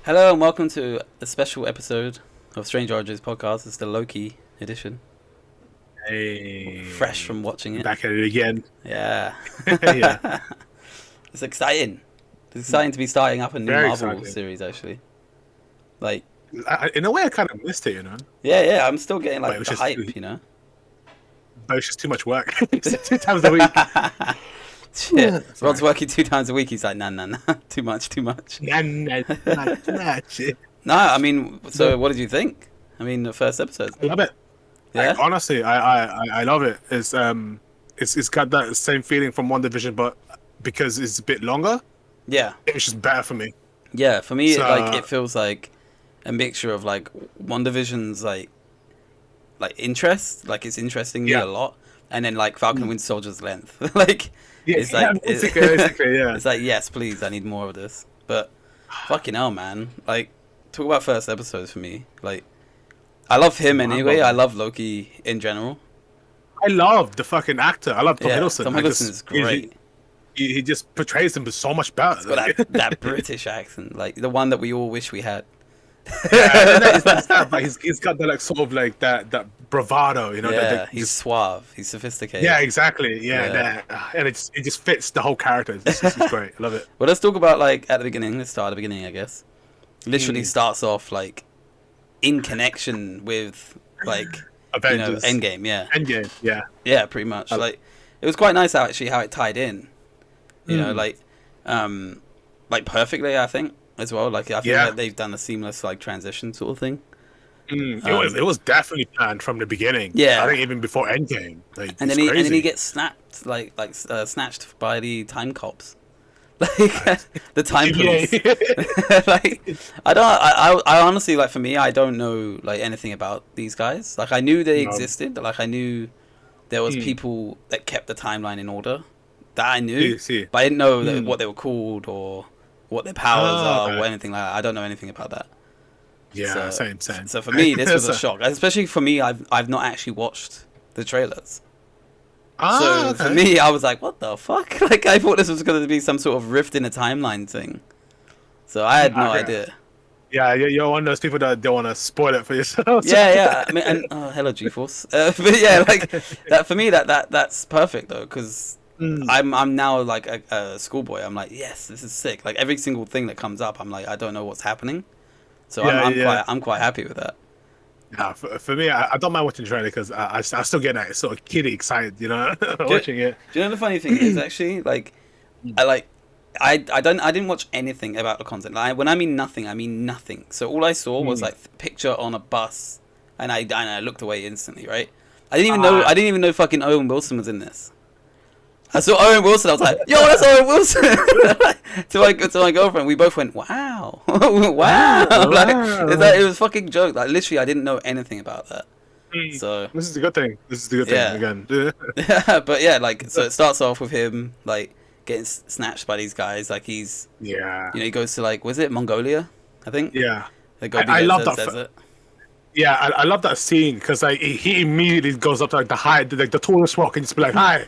Hello and welcome to a special episode of Strange Origins podcast. It's the Loki edition. Fresh Hey, from watching it. back at it again. Yeah. Yeah, It's exciting. It's exciting to be starting up a new very Marvel exciting. series, actually. Like, In a way, I kind of missed it, you know, yeah, I'm still getting but like the hype, you know? it was just too much work. It's 2 times a week. Shit. Sorry. Rod's working 2 times a week. He's like, nah. Too much. Nah, nah, nah, nah, shit. No, I mean, so But what did you think? I mean, the first episode. I love it. Yeah? Honestly, I love it. It's got that same feeling from One Division, but because it's a bit longer, Yeah. it's just better for me. Yeah, for me, So it feels like a mixture of like One Division's like interest, like it's interesting me yeah, a lot, and then like Falcon and Winter Soldier's length, like yeah, it's yeah, like basically, yeah. it's like yes, please, I need more of this. But fucking hell, man, like talk about first episodes for me. Like I love him anyway. I Mind-boggling. love Loki in general. I love the fucking actor. I love Tom Yeah, Hiddleston. Tom I Hiddleston just is great. he just portrays him so much better. He's got that British accent, like the one that we all wish we had. Yeah, and it's not that, but he's got the like sort of like that bravado, you know. Yeah, That he's just suave. He's sophisticated. yeah, exactly. Yeah, Yeah. and it just fits the whole character. It's great. I love it. Well, let's talk about like at the beginning. Let's start at the beginning, I guess. Literally Mm. starts off like in connection with like Avengers Endgame. Yeah, Endgame. Yeah, yeah, pretty much. I- Like it was quite nice how actually how it tied in. You know, Mm. like perfectly. I think as well. Like I think yeah. that they've done a seamless like transition sort of thing. It was definitely planned from the beginning. Yeah. I think even before Endgame. Like And it's then crazy. he gets snapped snatched by the time cops. Like the time police. Yeah. Like I honestly, like, for me, I don't know like anything about these guys. Like I knew they No. existed. Like I knew there was Mm. people that kept the timeline in order. That I knew, See. but I didn't know that, Mm. what they were called or what their powers Ah, are okay. or anything like that. I don't know anything about that. Yeah, So, same. so for me, this was a So- shock. Especially for me, I've not actually watched the trailers. Ah, So okay. for me, I was like, "What the fuck?" Like I thought this was going to be some sort of rift in a timeline thing. So I had no Okay. idea. Yeah, you're one of those people that don't want to spoil it for yourself. Yeah. I mean, and hello, GeForce. But yeah, like that for me, that's perfect though, because Mm. I'm now like a schoolboy. I'm like, yes, this is sick. Like every single thing that comes up, I'm like, I don't know what's happening. So Yeah. I'm quite happy with that. Yeah, for me, I don't mind watching the trailer because I still get that sort of kiddie excited, you know, watching it. Do you know the funny thing is actually like I didn't watch anything about the content. Like, when I mean nothing, I mean nothing. So all I saw was like picture on a bus, and I looked away instantly. Right? I didn't even know fucking Owen Wilson was in this. I saw Owen Wilson. I was like, "Yo, that's Owen Wilson!" to my girlfriend, we both went, "Wow, wow!" Like it was fucking joke. Like literally, I didn't know anything about that. So This is a good thing. This is the good Yeah. thing again. yeah, but yeah, like so it starts off with him like getting snatched by these guys. Like he's Yeah, he goes to like was it Mongolia? I think. yeah, The Gobi I love Desert- that. desert. Yeah, I love that scene because like he immediately goes up to like the high, like the tallest rock, and just be like, "Hi,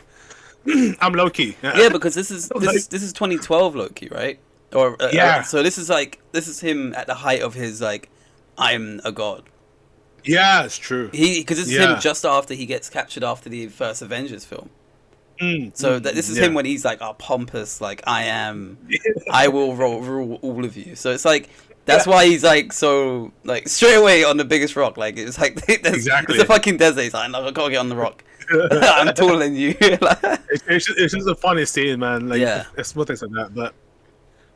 I'm Loki." Yeah, because this is Like- this is 2012 Loki, right? Or Yeah. so this is him at the height of his like I'm a god. Yeah, it's true. Because this is Yeah. him just after he gets captured after the first Avengers film. Mm, So this is yeah. him when he's like, "Oh, pompous, like I will rule all of you." So it's like that's why he's like so like straight away on the biggest rock. Like it's like Exactly. it's a fucking desert. He's like, "No, I gotta get on the rock. I'm taller than you." Like, It's just a funny scene, man. Like, Yeah. it's small things like that. But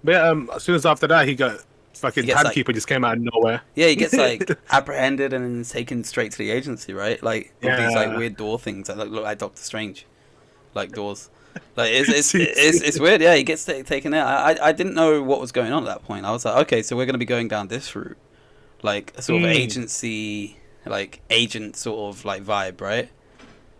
yeah, as soon as after that, he got fucking He gets, like- timekeeper just came out of nowhere. yeah, he gets like apprehended and then taken straight to the agency, right? Like with these like Yeah. weird door things that look like Doctor Strange, like doors. Like it's weird. Yeah, he gets taken there. I didn't know what was going on at that point. I was like, okay, so we're gonna be going down this route, like a sort of agency, like agent sort of like vibe, right?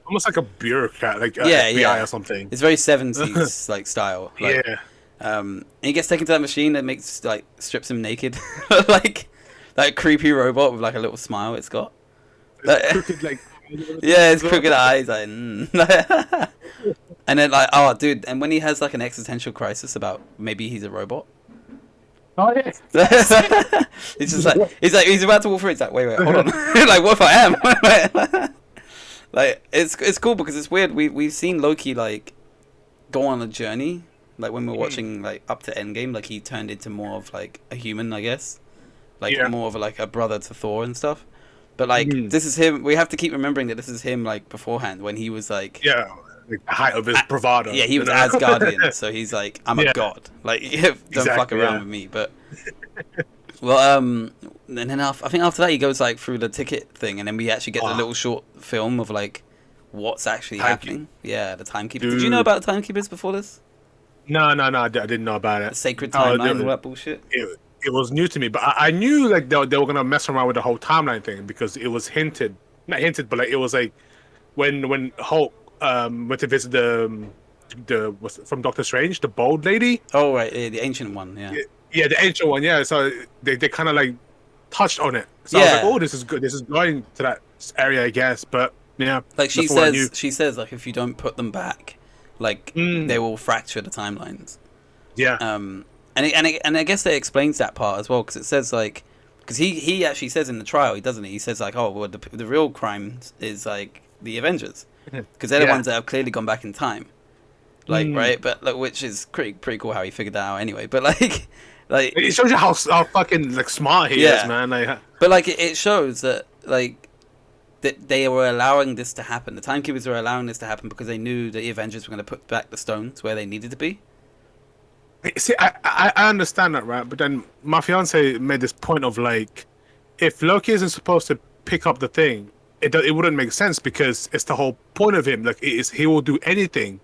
Almost like a bureaucrat, like Yeah, FBI yeah. or something. It's very 70s like style. Like, Yeah. and he gets taken to that machine that makes like strips him naked, like that creepy robot with like a little smile. It's got. Crooked, like, Yeah, it's crooked eyes. Like, and then like, oh, dude, and when he has like an existential crisis about maybe he's a robot, Oh yeah. He's just like he's about to walk through. It's like wait, hold on. Like what if I am? Like it's cool because it's weird. We've seen Loki like go on a journey. Like when we were watching like up to Endgame, like he turned into more of like a human, I guess. Like Yeah. more of like a brother to Thor and stuff. But like Mm. this is him. We have to keep remembering that this is him like beforehand when he was like Yeah. Like the height of his bravado. yeah, he was Asgardian, so he's like, I'm a Yeah. god. Like, don't fuck Exactly, around yeah. with me. But well, and then I think after that he goes like through the ticket thing, and then we actually get the little short film of like what's actually happening. Yeah, the timekeepers. Did you know Dude. about the timekeepers before this? No, I didn't know about The it. sacred Oh, timeline, all that bullshit. it was new to me, but I knew like they were gonna mess around with the whole timeline thing because it was hinted, not hinted, but like it was like when Hulk went to visit the what's it, from Doctor Strange, the bald lady. Oh right, yeah, the ancient one. Yeah. Yeah, the ancient one. Yeah, so they kind of like touched on it. So I was like, Yeah. oh, this is good. This is going to that area, I guess. But yeah, Like that's all I knew. she says like if you don't put them back, like they will fracture the timelines. Yeah, And I guess that explains that part as well because it says like because he actually says in the trial he doesn't he says like oh well the real crime is like the Avengers because they're the Yeah. ones that have clearly gone back in time, like right, but like which is pretty cool how he figured that out anyway. But like it shows you how fucking like smart he Yeah. is, man. Like, but like it shows that like that they were allowing this to happen. The timekeepers were allowing this to happen because they knew that the Avengers were going to put back the stones where they needed to be. see, I understand that, right? But then my fiance made this point of like, if Loki isn't supposed to pick up the thing, it wouldn't make sense because it's the whole point of him. Like, he will do anything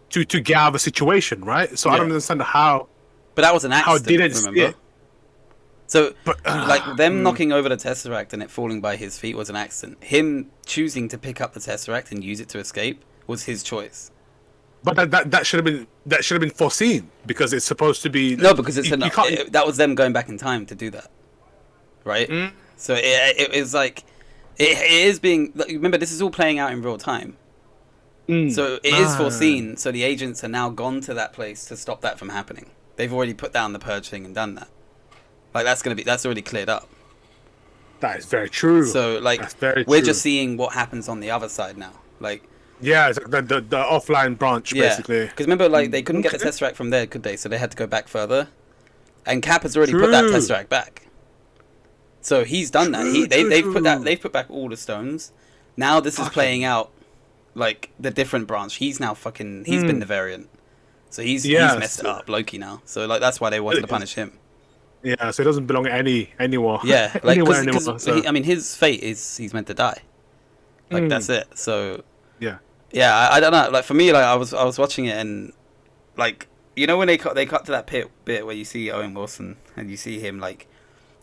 to get out of a situation, right? So I Yeah. don't understand how But that was an how accident. didn't see Remember? it. So, But like them knocking over the Tesseract and it falling by his feet was an accident. Him choosing to pick up the Tesseract and use it to escape was his choice. but that should have been foreseen because it's supposed to be No, because it's you can't. that was them going back in time to do that, right? So it is like it is being. Like, remember, this is all playing out in real time. So it is foreseen. So the agents are now gone to that place to stop that from happening. They've already put down the purge thing and done that. Like that's already cleared up. That is very true. So like That's very we're true. just seeing what happens on the other side now. Like Yeah, it's like the offline branch yeah, basically. because remember like they couldn't get the Okay. Tesseract from there, could they? So they had to go back further. And Cap has already put that True. Tesseract back. So he's done that. They've put back all the stones. Now this is playing out like the different branch. He's now he's been the variant. So he's messed it up, Loki now. So like that's why they wanted to punish him. Yeah, so it doesn't belong anywhere. Yeah, like anywhere because anymore. So, I mean his fate is he's meant to die. Like that's it. So yeah. yeah, I don't know. Like for me, like I was watching it and like you know when they cut to that bit where you see Owen Wilson and you see him like,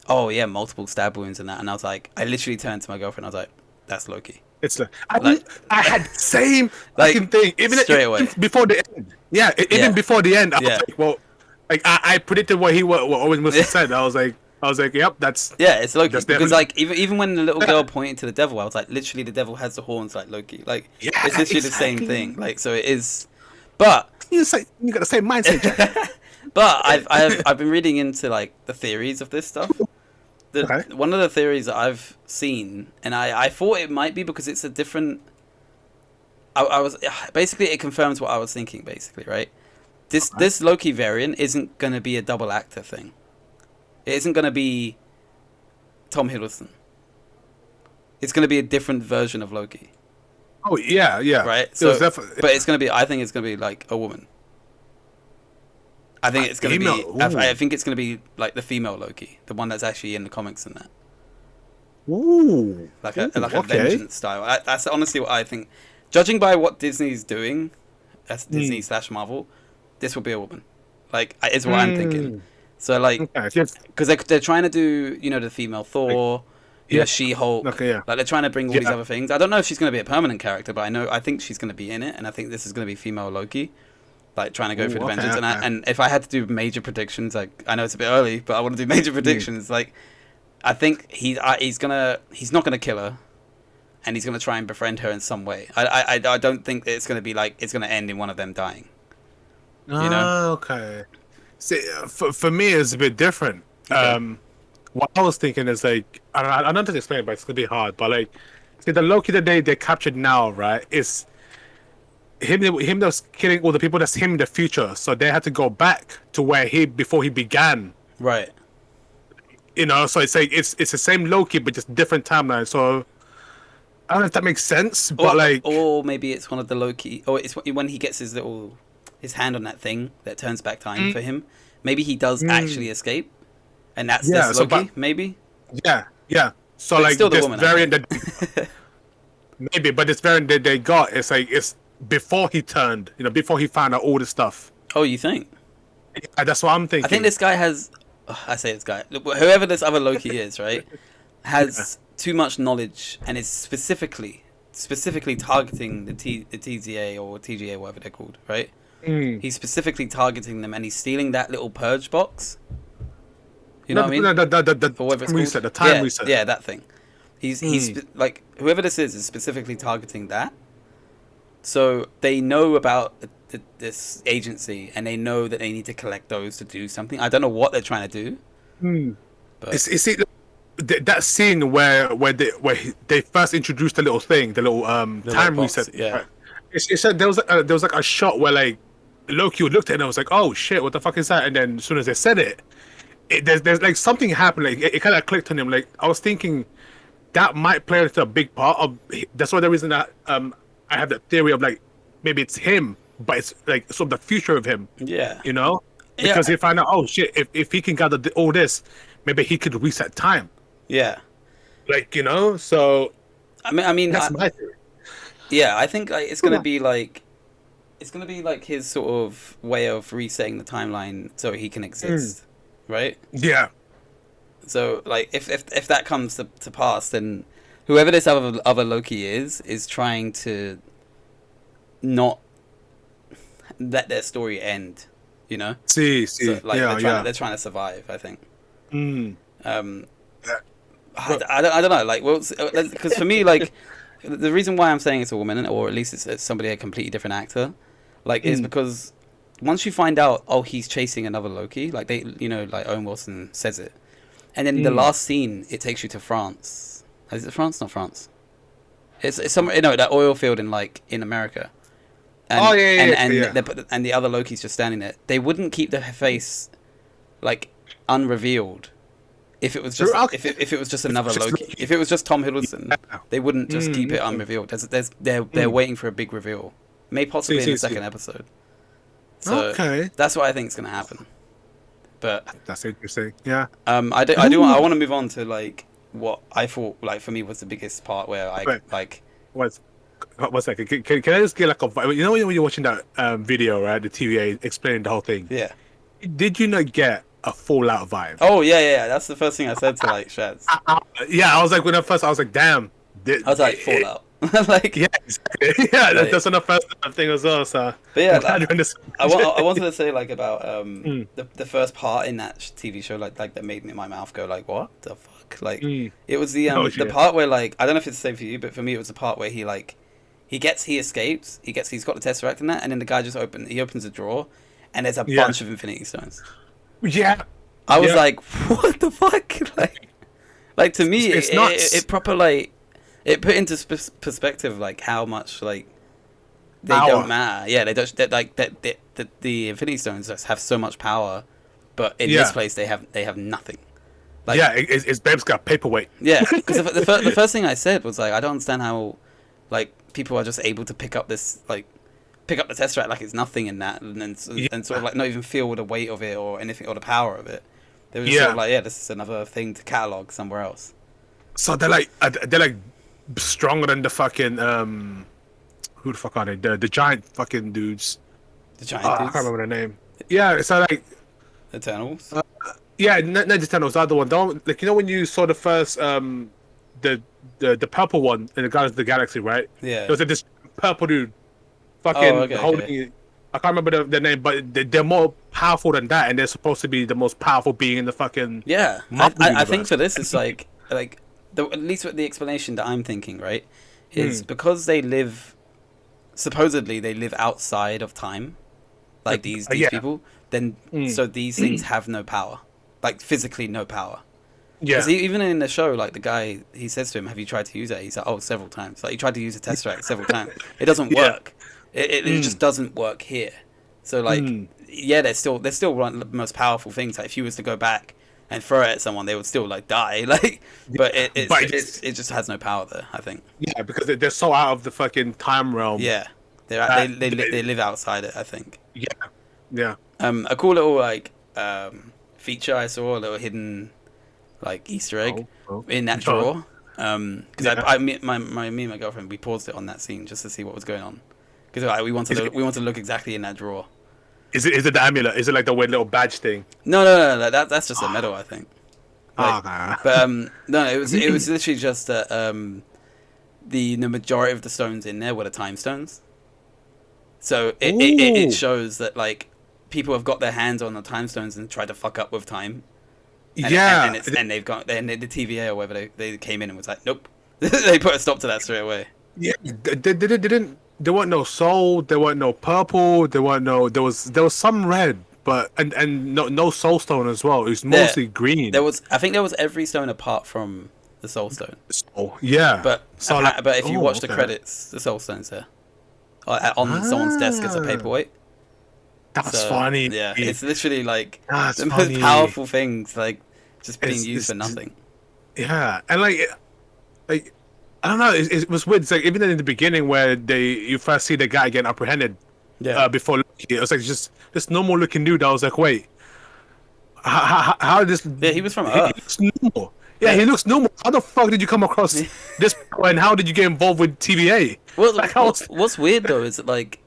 oh yeah, multiple stab wounds and that, and I was like, I literally turned to my girlfriend. I was like, that's Loki. It's like Like- I had the same Like, fucking thing. Even straight away. before the end. Yeah, Yeah. even before the end. I was Yeah. like, well, like I predicted what Owen Wilson said. I was like, yep, that's Yeah, it's Loki That's because definitely- like even when the little girl pointed to the devil, I was like, literally the devil has the horns like Loki. Like Yeah, it's literally the exactly. same thing. Like so it is, but you got the same mindset. Jack. but I've been reading into like the theories of this stuff. Okay. One of the theories that I've seen, and I thought it might be because it's a different. I was basically it confirms what I was thinking. Basically, right? This Loki variant isn't gonna be a double actor thing. It isn't gonna be Tom Hiddleston. It's gonna be a different version of Loki, Oh yeah, yeah. right? It was So, definitely, but it's gonna be. I think it's gonna be like a woman. I think it's gonna be. female, I think it's gonna be like the female Loki, the one that's actually in the comics and that. ooh, Like a okay. vengeance style. That's honestly what I think. Judging by what Disney's doing, as Disney / Marvel, this will be a woman. Like is what I'm thinking. So like, Okay, just because they're trying to do the female Thor, yeah. She-Hulk. Okay, yeah. Like they're trying to bring all these Yeah. other things. I don't know if she's going to be a permanent character, but I think she's going to be in it, and I think this is going to be female Loki. Like trying to go Ooh, through the okay, vengeance, okay. and if I had to do major predictions, like I know it's a bit early, but I want to do major predictions. Like I think he's not gonna kill her, and he's gonna try and befriend her in some way. I don't think it's gonna be like it's gonna end in one of them dying. You know? Okay. See, for me, it's a bit different. Okay. What I was thinking is like, I don't know how to explain it, but it's gonna be hard. But like, see, the Loki that they captured now, right? Is him that's killing all the people. That's him in the future. So they had to go back to where he before he began. Right. You know, so it's like it's the same Loki, but just different timeline. So I don't know if that makes sense, but like, Or maybe it's one of the Loki. Or it's when he gets his hand on that thing that turns back time mm, for him. Maybe he does mm, actually escape, and that's yeah. this So, but Loki. Maybe, yeah. So but it's like still the this woman, I variant think. that maybe, but this variant that they got, it's like it's before he turned, before he found out all this stuff. Oh, you think? Yeah, that's what I'm I think thinking. this guy has. I say this guy, whoever this other Loki is, right, Yeah. has too much knowledge and is specifically targeting the TZA or TGA, whatever they're called, right? Mm. He's specifically targeting them, and he's stealing that little purge box. You know No, what I mean? the Or whatever it's time reset, called. the time Yeah, reset. yeah, that thing. Mm. Like whoever this is specifically targeting that. So they know about this agency, and they know that they need to collect those to do something. I don't know what they're trying to do, Mm. but It's that scene where they first introduced the little thing, the little the little time box, reset. yeah, Right? It said there was like a shot where like Loki looked at it and I was like, oh shit, what the fuck is that? And then as soon as they said it, there's like something happened. Like it kind of clicked on him. Like I was thinking that might play into a big part of. That's why the reason that I have that theory of like maybe it's him, but it's like sort of the future of him. yeah, You know, yeah, because he found out, oh shit, if he can gather all this, maybe he could reset time. yeah. Like so I mean, that's my theory. yeah. I think like Yeah. it's gonna be like his sort of way of resetting the timeline so he can Mm. exist, right? Yeah. So like if that comes to pass, then whoever this other Loki is trying to not let their story end, you know. So like Yeah, yeah. they're trying to survive. I think. Mm. Um, Yeah. But I don't know. Like, well, because for me, like, the reason why I'm saying it's a woman, or at least it's somebody a completely different actor, like, is mm. because once you find out, oh, he's chasing another Loki, like like Owen Wilson says it, and then the Mm. last scene it takes you to France. Is it France? Not France. It's somewhere, that oil field in America. Oh And yeah, and yeah, and yeah. and the other Loki's just standing there. They wouldn't keep their face like unrevealed if it was just Okay. if it was just If another it's just Loki. Loki. If it was just Tom Hiddleston, Yeah. they wouldn't just keep it Okay. unrevealed. They're Mm. waiting for a big reveal, may possibly in the See. second episode. So Okay. that's what I think is gonna happen. But That's interesting. Yeah. I want to move on to like what I thought like for me was the biggest part where I Wait. like What's one second? Can I just get like a when you're watching that video, right? The TVA explaining the whole thing. yeah. Did you not get a Fallout vibe? Oh yeah. That's the first thing I said to like Shads. Yeah, I was like when I first I was like, damn. I was like Fallout. Like Yeah, exactly. Yeah, like, that's on the first thing as well. So but yeah, I'm glad you're in this. I wanted to say like about Mm, the first part in that TV show like that made my mouth go like what the fuck, like mm. it was Oh the shit. part where like I don't know if it's the same for you, but for me it was the part where he escapes, he's got the Tesseract in that, and then the guy he opens a drawer and there's a Yeah. bunch of Infinity Stones. Yeah. I was Yeah. like, what the fuck? Like to me, It's nuts. it proper like it put into perspective like how much like they Power. don't matter. Yeah, they don't. Like the Infinity Stones just have so much power, but in this Yeah. place they have nothing. Like Yeah, it's Babe's got paperweight. yeah, because the first thing I said was like I don't understand how like people are just able to pick up the Tesseract like it's nothing in that, and sort of like not even feel the weight of it or anything or the power of it. They were just sort Yeah. of like, yeah, this is another thing to catalog somewhere else. So they're like stronger than the fucking who the fuck are they? The giant fucking dudes. The giant I dudes, can't remember their name. Yeah, so like Eternals. yeah, not the Thanos, the other one. The one, like when you saw the first the purple one in the Guardians of the Galaxy, right? Yeah. There was like, this purple dude fucking Oh, okay, holding okay. it. I can't remember their name, but they're more powerful than that, and they're supposed to be the most powerful being in the fucking Yeah, Marvel I think universe. for this it's like at least with the explanation that I'm thinking, right, is Hmm. because supposedly they live outside of time, like these Yeah. people. then so these things have no power, like physically no power. Yeah. Because even in the show, like the guy, he says to him, "Have you tried to use it?" He's like, "Oh, several times." Like he tried to use a tesseract several times. It doesn't Yeah. work. It just doesn't work here. So like, yeah, they're still one of the most powerful things. Like if you was to go back and throw it at someone, they would still like die. Like, but it just has no power there, I think. Yeah, because they're so out of the fucking time realm. Yeah, they live outside it, I think. Yeah. Yeah. A cool little like feature I saw, a little hidden like Easter egg in that drawer. Because me and my girlfriend, we paused it on that scene just to see what was going on. Because like, we want to look exactly in that drawer. Is it the amulet? Is it like the weird little badge thing? No. That's just a medal, I think. Like, Nah. but no, it was literally just that the majority of the stones in there were the time stones. So it shows that like people have got their hands on the time stones and tried to fuck up with time. And they've got the TVA or whatever they came in and was like, nope. They put a stop to that straight away. Yeah, they didn't. There weren't no soul. There weren't no purple. There was some red, but and no soul stone as well. It was mostly green. I think there was every stone apart from the soul stone. Oh yeah. But if you watch the credits, the soul stone's there on someone's desk as a paperweight. That's funny. Yeah, it's literally like That's the funny. most powerful things, like just being used for nothing. Yeah, and like I don't know. It was weird. It's like even in the beginning where you first see the guy getting apprehended. Yeah. Before Loki, it was like just this normal looking dude. I was like, wait, how did this? Yeah, he was from Earth. He looks normal. Yeah, he looks normal. How the fuck did you come across this? And how did you get involved with TVA? Well, like, what's weird though is that like,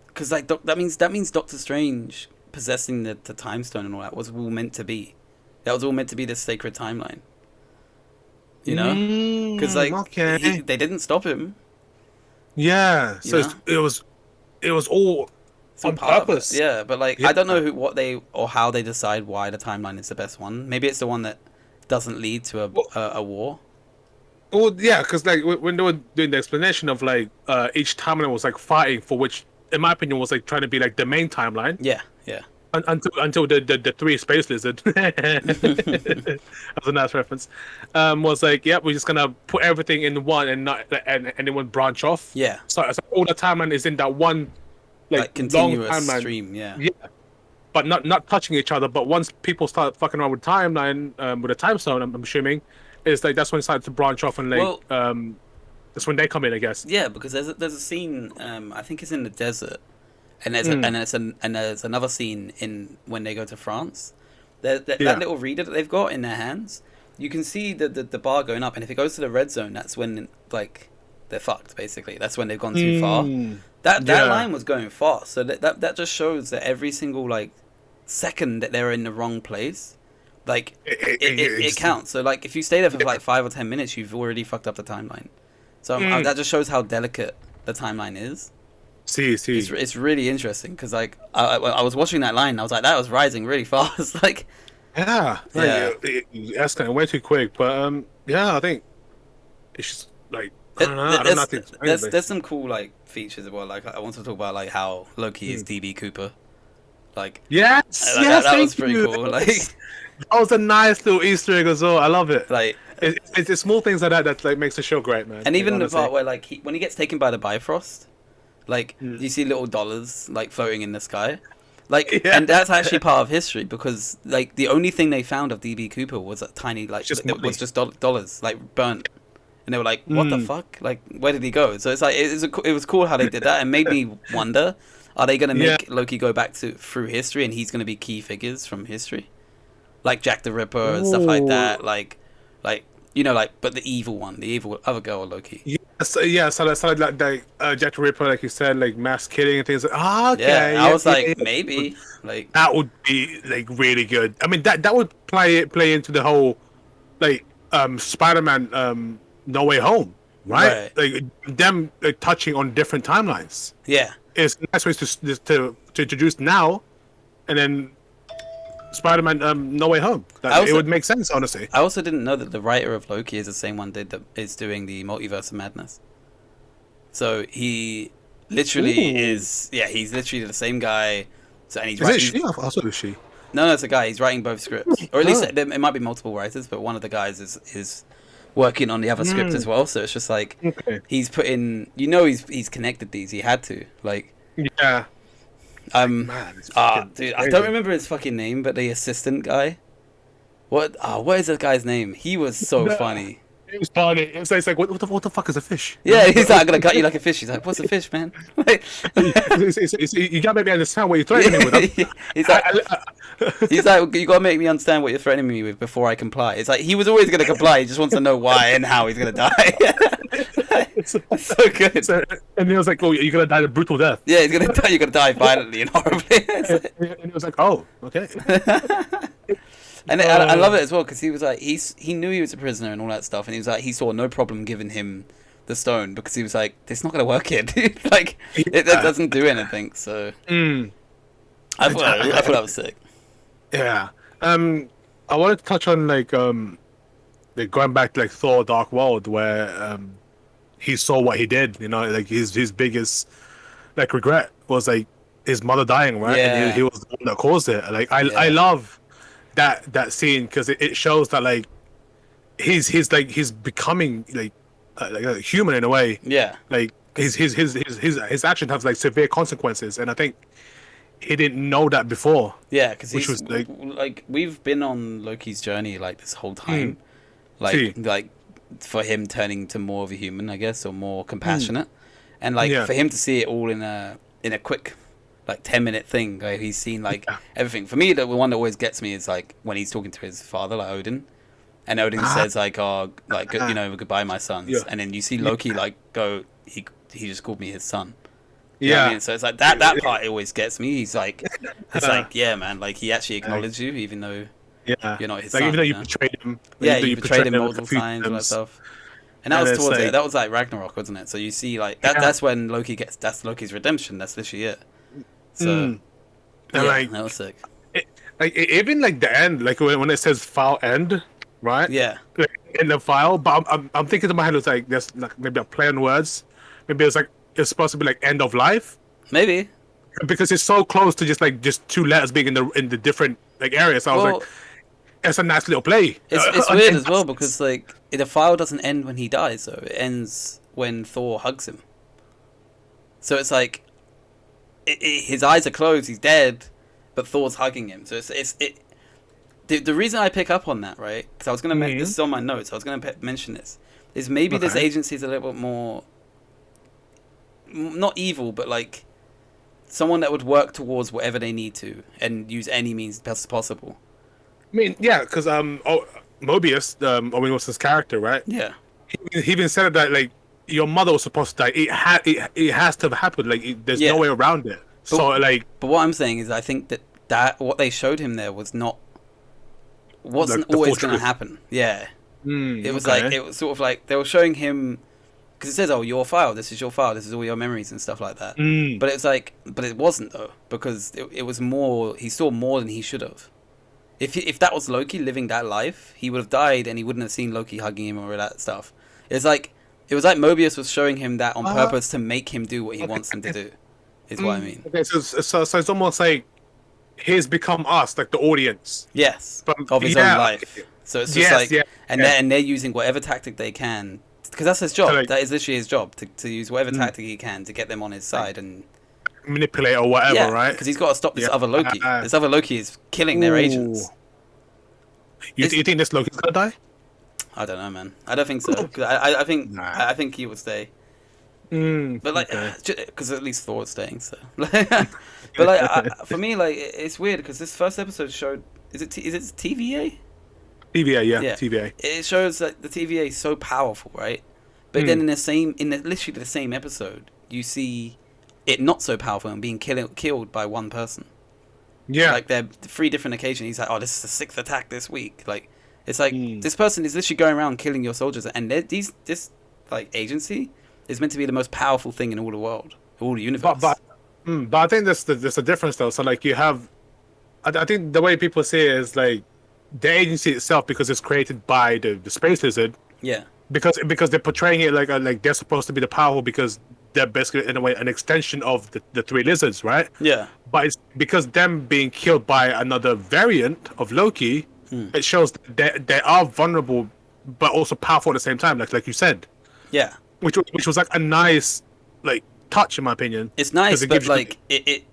because like that means Doctor Strange possessing the time stone and all that was all meant to be. That was all meant to be this sacred timeline. You know, because like they didn't stop him. Yeah, so it was all on purpose. Yeah, but like I don't know how they decide why the timeline is the best one. Maybe it's the one that doesn't lead to a war. Well, yeah, because like when they were doing the explanation of like each timeline was like fighting for which, in my opinion, was like trying to be like the main timeline. Yeah. Until the three space lizard. That was a nice reference. Was like, yeah, we're just gonna put everything in one and not and it won't branch off. Yeah. So all the timeline is in that one like continuous long timeline. stream. Yeah. Yeah. But not touching each other. But once people start fucking around with timeline, with a time zone, I'm assuming, is like that's when it started to branch off and like that's when they come in, I guess. Yeah, because there's a scene. I think it's in the desert. And there's another scene in when they go to France. That little reader that they've got in their hands, you can see the bar going up, and if it goes to the red zone, that's when like they're fucked. Basically, that's when they've gone too far. That line was going fast, so that just shows that every single like second that they're in the wrong place, like it counts. So like if you stay there for like 5 or 10 minutes, you've already fucked up the timeline. So that just shows how delicate the timeline is. See. It's really interesting because like I was watching that line and I was like, that was rising really fast. Like that's kind of way too quick, but I think it's just like I don't know. There's some cool like features as well. Like I want to talk about like how Loki is DB Cooper. Like that was pretty cool. Like that was a nice little Easter egg as well. I love it. Like it's the small things like that like makes the show great, man. And even the part where like when he gets taken by the Bifrost. Like, you see little dollars, like, floating in the sky. Like, and that's actually part of history, because, like, the only thing they found of DB Cooper was a tiny, like, was just dollars, like, burnt. And they were like, what the fuck? Like, where did he go? So it's like, it was cool how they did that, and made me wonder, are they going to make Loki go back through history, and he's going to be key figures from history? Like Jack the Ripper and stuff like that, like, you know, like, but the evil one, the evil other girl, Loki. So like Jack the Ripper, like you said, like mass killing and things. Like, okay. Yeah, I was like, maybe, like that would be like really good. I mean, that would play into the whole, like, Spider-Man, No Way Home, right? Like them touching on different timelines. Yeah, it's a nice way to introduce now, and then Spider-Man, No Way Home. It would make sense, honestly. I also didn't know that the writer of Loki is the same one that is doing the Multiverse of Madness. So he literally he's literally the same guy, So and Is it she? I thought it was she. no, it's a guy. He's writing both scripts, or at least Oh, it might be multiple writers, but one of the guys is working on the other script as well. So it's just like okay. he's put in. He's connected these. He had to like. Yeah. Man, it's Dude, I crazy. don't remember his fucking name, but the assistant guy. What is that guy's name? He was so No. funny. It was funny. It's like what the fuck is a fish? Yeah, he's like, I'm gonna cut you like a fish. He's like, what's a fish, man? Like, You gotta make me understand what you're threatening me with. he's like, he's like, you gotta make me understand what you're threatening me with before I comply. It's like he was always gonna comply. He just wants to know why and how he's gonna die. It's so good. And he was like, "Oh, you're gonna die a brutal death." Yeah, he's gonna die. You're gonna die violently and horribly. And he was like, "Oh, okay." And I love it as well because he was like he knew he was a prisoner and all that stuff, and he was like he saw no problem giving him the stone because he was like it's not gonna work here, dude. Like it doesn't do anything. So I thought that was sick. Yeah. I wanted to touch on like going back to like Thor: Dark World, where he saw what he did. You know, like his biggest like regret was like his mother dying, right? Yeah. And he was the one that caused it. Like I love that scene because it shows that like he's becoming like a human in a way. Yeah. Like his actions have like severe consequences, and I think he didn't know that before. Yeah, because Which was, like we've been on Loki's journey like this whole time, See. like for him turning to more of a human, I guess, or more compassionate, and like Yeah. for him to see it all in a quick like 10-minute thing. Like he's seen like everything. For me, the one that always gets me is like when he's talking to his father, like Odin, and Odin says like, "Oh, like you know, goodbye, my sons," Yeah. and then you see Loki like go, he just called me his son. You know Yeah. what I mean? So it's like that part always gets me. He's like, it's like, yeah, man, like he actually acknowledged you, even though Yeah. you're not his like son. even though you know? betrayed him. Yeah, even though you betrayed him like, multiple a few times and all that times. stuff. And that And was it's towards like- it. That was like Ragnarok, wasn't it? So you see, like that's when Loki gets. That's Loki's redemption. That's literally it. So And yeah, like, that was sick. even like the end, like when it says file end, right? Yeah, Like, in the file, but I'm thinking in my head, it's like there's like maybe a play on words. Maybe it's like it's supposed to be like end of life maybe. because it's so close to just two letters being in the different like areas. So I was Well, like, it's a nice little play. it's weird as well because like the file doesn't end when he dies, though. It ends when Thor hugs him. So it's like his eyes are closed, he's dead, but Thor's hugging him. So it's the reason I pick up on that, right? Because I was gonna this is on my notes. I was gonna mention this. Is maybe this Okay. agency is a little bit more not evil, but like someone that would work towards whatever they need to and use any means best possible. I mean, yeah, because Mobius, Owen Wilson's character, right? Yeah. He even said that like your mother was supposed to die. It has to have happened. Like there's Yeah. no way around it. So like But what I'm saying is, I think that what they showed him there wasn't the always full going to truth. happen. Yeah, it was okay. like it was sort of like they were showing him because it says, "Oh, your file. This is your file. This is all your memories and stuff like that." But it's like, but it wasn't though because it was more. He saw more than he should have. If that was Loki living that life, he would have died and he wouldn't have seen Loki hugging him or that stuff. It was like Mobius was showing him that on purpose to make him do what he wants him to do. Is what I mean. Okay, so it's almost like he's become us, like the audience. Yes, But- of his yeah, own life. So it's just like, yeah. they're using whatever tactic they can because that's his job. So, like- that is literally his job to use whatever tactic he can to get them on his side and Manipulate or whatever, yeah, right? because he's got to stop this Yeah. other Loki. This other Loki is killing their Ooh. agents. You think this Loki's gonna die? I don't know, man. I don't think so. 'Cause I think Nah. I think he would stay. But like, because at least Thor is staying. So, but like, for me, like, it's weird because this first episode showed. Is it TVA? TVA, yeah, Yeah. TVA. It shows that the TVA is so powerful, right? But then in literally the same episode, you see it not so powerful and being killed by one person. Yeah, Like they're 3 different occasions. He's like, "Oh, this is the 6th attack this week." Like it's like this person is literally going around killing your soldiers, and this like agency is meant to be the most powerful thing in all the world, all the universe. but I think there's a difference though. So like you have, I think the way people see it is like the agency itself because it's created by the space lizard. yeah, Because they're portraying it like they're supposed to be the powerful because they're basically in a way an extension of the 3 lizards, right? yeah, But because them being killed by another variant of Loki, it shows that they are vulnerable, but also powerful at the same time. Like you said, Yeah, which was like a nice like touch in my opinion, it's because nice, it but gives you like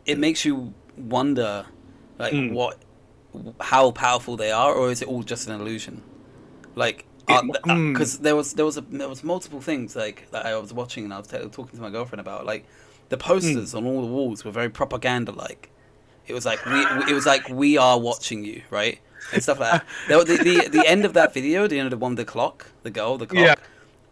it makes you wonder, like mm, how powerful they are, or is it all just an illusion? Like, it, because there was multiple things like that I was watching and I was talking to my girlfriend about. Like, the mm. posters on all the walls were very propaganda like. It was like it was like we are watching you, right? And stuff like that. The end of that video, the end of the one, the clock, the Yeah, clock.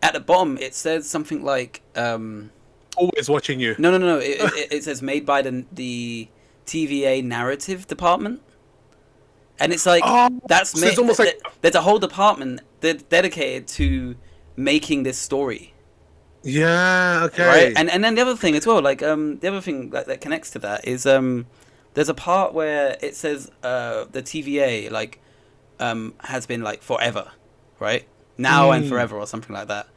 At the bottom, it says something like, always watching you. no. It says made by the TVA narrative department, and it's like Oh, that's so it's almost like there's a whole department dedicated to making this story, yeah, right? okay. And then the other thing as well, like the other thing that connects to that is there's a part where it says the TVA like has been like forever, right? Now and Mm, forever or something like that,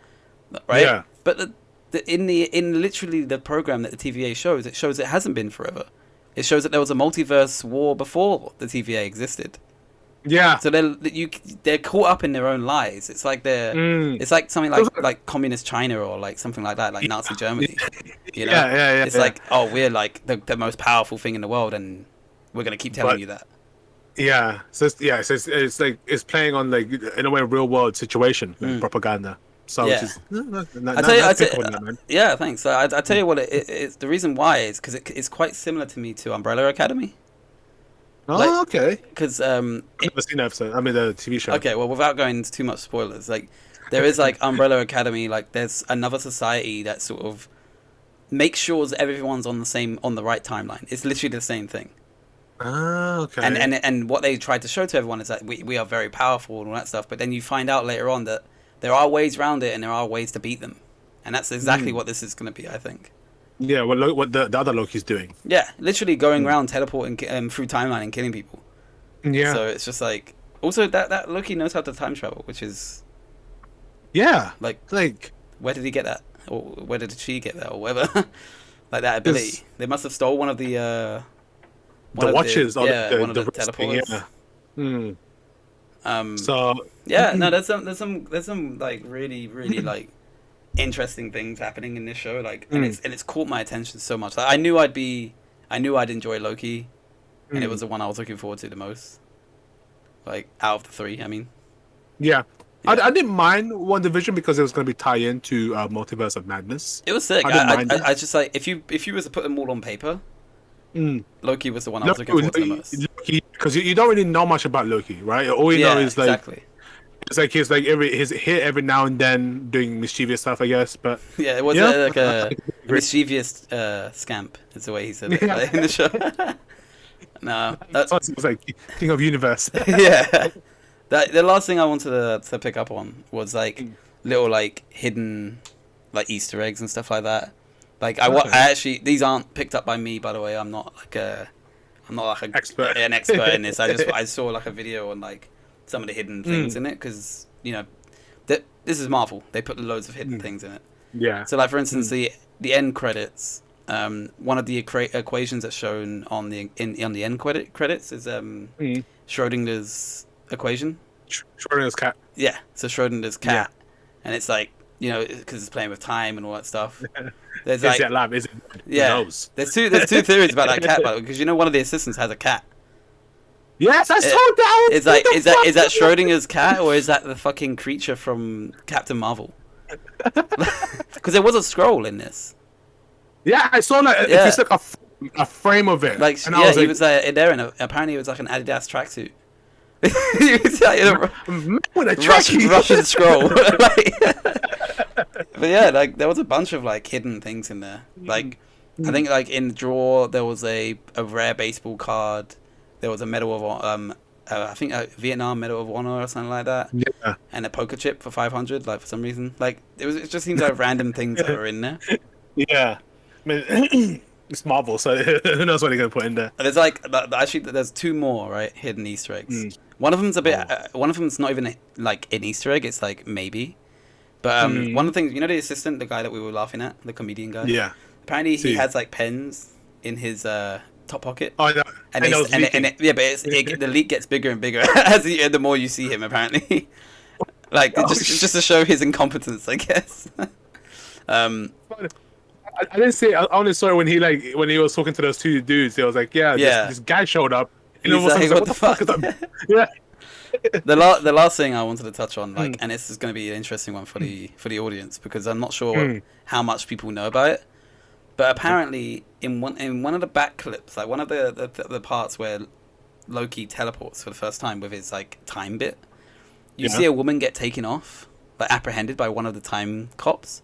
right? yeah, But in literally the program that the TVA shows, it shows it hasn't been forever. It shows that there was a multiverse war before the TVA existed. yeah. So they're caught up in their own lies. Mm. It's like something Those like communist China or like something like that, like Nazi yeah, Germany. You know, it's yeah. like, oh, we're like the most powerful thing in the world, and we're gonna keep telling But you that. yeah, so it's like it's playing on like in a way real world situation like Mm. propaganda. So which Yeah. is I nice tell pick on that, man. yeah, thanks. I tell you what, it's the reason why is because it's quite similar to me to Umbrella Academy. Like, Oh, okay. because I've never seen that episode. I mean, the TV show. okay, well, without going into too much spoilers, like there is like Umbrella Academy, like there's another society that sort of makes sure that everyone's on the right timeline. It's literally the same thing. Ah, okay. And what they tried to show to everyone is that we are very powerful and all that stuff. But then you find out later on that there are ways around it and there are ways to beat them, and that's exactly Mm. what this is going to be, I think. Yeah, what the other Loki's doing. Yeah, literally going Mm. around teleporting through timeline and killing people. Yeah, So it's just like also that Loki knows how to time travel, which is yeah. like Like, where did he get that, or where did she get that, or whatever, like that is ability. They must have stole one of the the watches or one of the the wrist thing, teleporters. yeah. Mm. Um, So, yeah, no, there's some like really like interesting things happening in this show, like, and mm, it's caught my attention so much. Like, I knew I'd enjoy Loki, and it was mm. the one I was looking forward to the most. Like out of the three, I mean, Yeah. yeah, I didn't mind One Division because it was going to be tied into Multiverse of Madness. it was sick. I didn't mind it. I just like if you was to put them all on paper, Mm. Loki was the one I was looking forward to the most. Loki, because you don't really know much about Loki, right? All you know Yeah, is like exactly. he's like he's here every now and then doing mischievous stuff, I guess. But Yeah, it was yeah, like a agree. mischievous scamp. Is the way he said it Yeah. like, in the show. No, So it was like King of Universe. yeah. That the last thing I wanted to pick up on was like Mm. little like hidden like Easter eggs and stuff like that. Like Okay. I actually, these aren't picked up by me, by the way. I'm not like Expert. an expert in this. I saw like a video on like some of the hidden things in it because you know that this is Marvel. They put loads of hidden Mm. things in it. Yeah. So like for instance Mm. the end credits. One of the equations that's shown on the on the end credits is Mm. Schrodinger's equation. Schrodinger's cat. Yeah, so Schrodinger's cat, and it's like because it's playing with time and all that stuff. There's Is like it alive? Is it? Who yeah, knows? there's two theories about that cat, because one of the assistants has a cat. Yes, I saw It- that. It's like is that Schrodinger's cat or is that the fucking creature from Captain Marvel? Because there was a scroll in this. Yeah, I saw that. Yeah. It's like a frame of it. Like and yeah, I was he like, was there, and apparently it was like an Adidas tracksuit. He was like, "Man, with a trackie." Russian scroll. But yeah, like there was a bunch of like hidden things in there. Like I think like in the drawer there was a rare baseball card. There was a medal of I think a Vietnam Medal of Honor or something like that, Yeah. and a poker chip for 500. Like for some reason, like it just seems like random things that are in there. Yeah. I mean, it's Marvel, so who knows what they're gonna put in there? And there's like actually there's two more right hidden Easter eggs. Mm. One of them's a bit. Oh. One of them's not even like an Easter egg. It's like maybe. But one of the things, the assistant, the guy that we were laughing at, the comedian guy. Yeah. Apparently, he See. has like pens in his top pocket. Oh, no. And And it was leaking. yeah, but the leak gets bigger and bigger as the more you see him. Apparently, like Oh, just to show his incompetence, I guess. I didn't see. I only saw it when he was talking to those two dudes. He was like, "Yeah, Yeah. this guy showed up." And He's all of a sudden, like, I was "What the is fuck?" that?" Yeah. The last thing I wanted to touch on, like, and this is going to be an interesting one for the audience because I'm not sure how much people know about it, but apparently in one of the back clips, like one of the parts where Loki teleports for the first time with his like time bit, you see a woman get taken off, like apprehended by one of the time cops.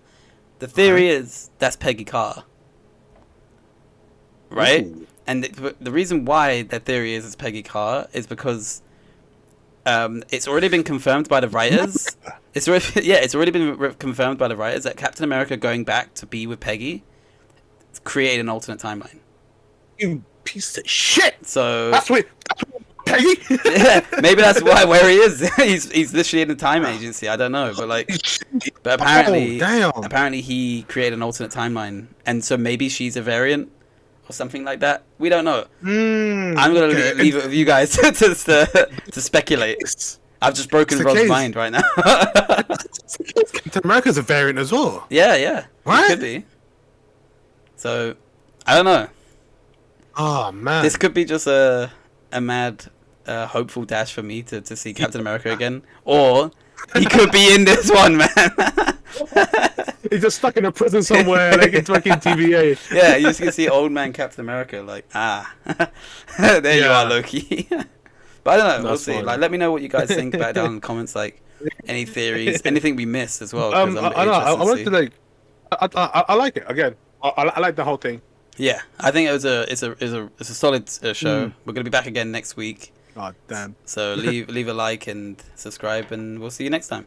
The theory is that's Peggy Carter, right? Ooh. And the reason why that theory is it's Peggy Carter is because it's already been confirmed by the writers. It's already been confirmed by the writers that Captain America going back to be with Peggy created an alternate timeline. You piece of shit. So That's what Peggy. yeah, maybe that's why where he is. he's literally in a time agency. I don't know, but apparently, apparently he created an alternate timeline, and so maybe she's a variant or something like that. We don't know. I'm gonna leave it with you guys to speculate. I've just broken Rod's mind right now. Captain America's a variant as well. Yeah, What? it could be. So I don't know. Oh man, This could be just a mad, hopeful dash for me to see Captain America again, or he could be in this one, man. he's just stuck in a prison somewhere, like it's fucking TVA. Yeah, you just can see old man Captain America, like there you are, Loki. But I don't know. We'll see. Funny. Like, let me know what you guys think about it down in the comments. Like, any theories, anything we missed as well. 'Cause I'm I know. I wanted interested to like. I like it again. I like the whole thing. Yeah, I think it's a solid show. We're gonna be back again next week. Oh damn. So leave a like and subscribe, and we'll see you next time.